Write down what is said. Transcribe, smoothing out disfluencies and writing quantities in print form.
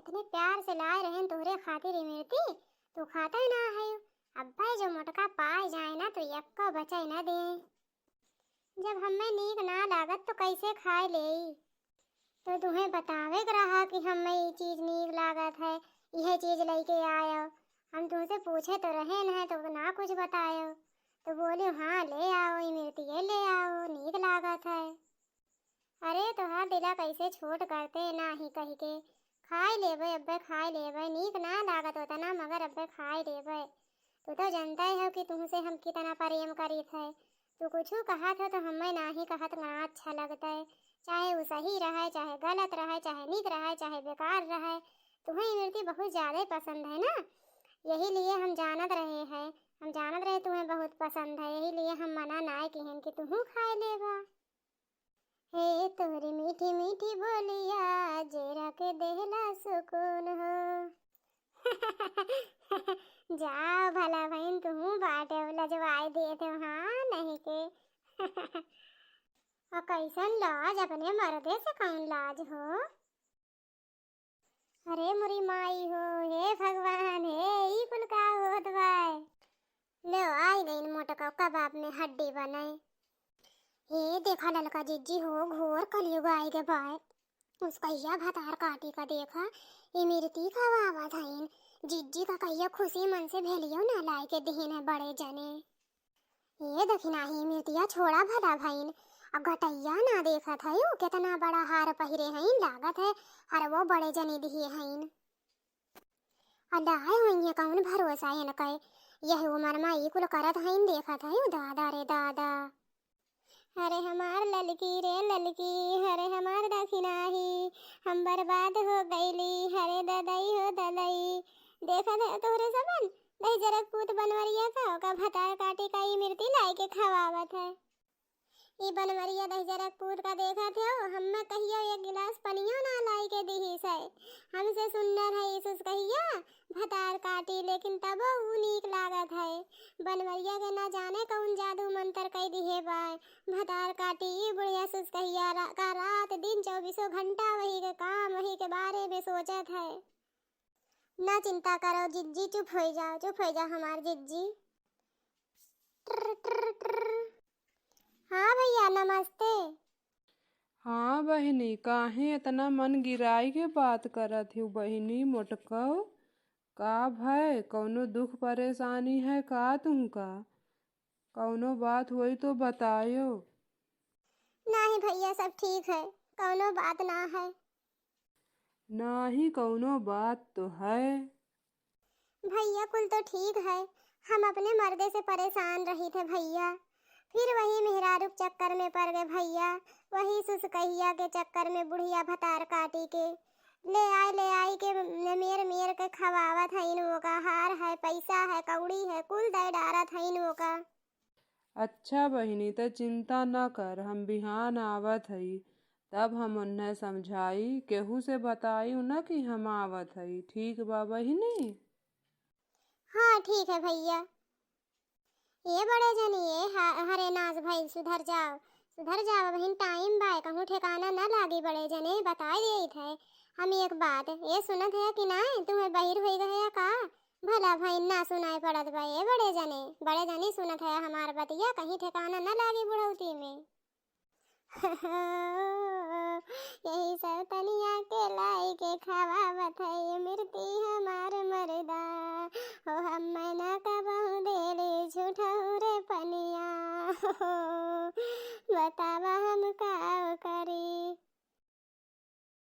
इतने प्यार से लाए रहे तोहरे खातिर इमरती तू खाता ना है। अब भाई जो मोटका पाए जाए ना तो यक्का बचाई ना दे। जब हमें नीक ना लागत तो कैसे खाए ले। तो तुम्हें बतावे के रहा कि हमें ये चीज नीक लागत है, यह चीज लेके आयो। हम तुमसे पूछे तो रहे न तो ना कुछ बतायो। तो बोले हाँ ले आओ इमरती ले आओ नीक लागत है। अरे तोहार दिला कैसे छोट करते ना ही कह के खाए लेवे। अब्बे खाए लेवे नीक ना लागत होता ना मगर अब्बे खाए लेवे। तू तो जानता ही हो कि तुमसे हम कितना प्रेम करीत है। तू कुछ कहत हो तो हमें ना ही कहत ना अच्छा लगता है। चाहे वो सही रहे चाहे गलत रहे चाहे नीक रहे चाहे बेकार रहे, तुम्हें इमरती बहुत ज़्यादा पसंद है ना। यही लिए हम जानत रहे हैं, हम जानत रहे तुम्हें बहुत पसंद है। यही लिए हम मना ना किहन कि तुम खाए लेगा। हे तोरी मीठी मीठी बोलिया जेरा के देहला सुकून हो। जाओ भला बहन तुम बाटे लजवाए दिए थे हाँ नहीं के। और कैसन लाज अपने मर्दे से कौन लाज हो। अरे मुरी माई हो हे भगवान हे ई कुल का होत बाय। ले आई गई मोटका कबाब में हड्डी बनाए। ये देखा ललका जिज्जी हो घोर कलयुग आई के बाय। उसका यह भतार काटी का देखा इमरती का वावा धाइन जिज्जी का कहिया खुशी मन से भेलियो ना लाई के दीन है बड़े जने। ये दखिना ही इमरतिया छोड़ा भला भाइन अब घटैया ना देखा था यू कितना बड़ा हार पहिरे हैं लागत है हर वो बड़े जने दिए हैं। अल्लाह होइए कौन भरोसा है न कहे यह उमर माई कुल करत हैं देखा था यू दादा रे दादा। अरे हमार ललकी रे ललकी हरे हमार दखिना ही हम बर्बाद हो गईली हरे ददई हो ददई। देखा था तोहरे सबन दही जरक पूत बनवरिया का ओका भतार काटी का इमरती लाई के खवावत है। ई बनवरिया दही जरक पूत का देखा थे हमें कहियो एक गिलास पनियो ना लाई के दिही से। हमसे सुंदर है ईसुस कहिया भतार काटी लेकिन तब ऊ नीक लागत है। बनवरिया के ना जाने कौन जादू मंत्र कई दिहे बाय भतार काटी बुढ़िया सुस कहिया का रात दिन 24 घंटा वही के काम वही के बारे में सोचत है। ना चिंता करो जिज्जी चुप हो जाओ हमार जिज्जी। ट्र ट्र ट्र। हाँ भैया नमस्ते। हाँ बहिनी काहे इतना मन गिराई के बात करत हो बहिनी मोटको का भय कौनो दुख परेशानी है का तुमका कौनो बात होई तो बतायो। नहीं भैया सब ठीक है कौनो बात ना है। नाही कौनो बात तो है। भैया कुल तो ठीक है हम अपने मर्दे से परेशान रही थे भैया फिर वही मेहरारूप चक्कर में पड़ गए भैया। वही सुसकहिया के चक्कर में बुढ़िया भतार काटी के ले आई के मेर मेर के खवावत है इन वो का हार है पैसा है कौड़ी है कुल दे डारत है इन वो का। अच्छा बहिनी तो चिंता न कर हम बिहान आवत हई तब हम उन्हें समझाई केहू से बताई न कि हम आवत हई ठीक बा बहिनी। हाँ ठीक है भैया। ये बड़े जनी ये हरे नाज भाई सुधर जाओ बहन टाइम बाय कहूँ ठिकाना न लागी बड़े जने बताए दिए थे। हम एक बात ये सुनत है कि ना तुम्हें बहिर हो गए का भला भाई ना सुनाई पड़त बा ये बड़े जने सुनत है हमार बतिया कहीं ठिकाना न लागी बुढ़ौती में। यही सब तनिया के लाई के खवावत है इमरती हमार मर्दा हो हम ना कबहू देले झूठहू रे पनिया। बतावा हम का करी।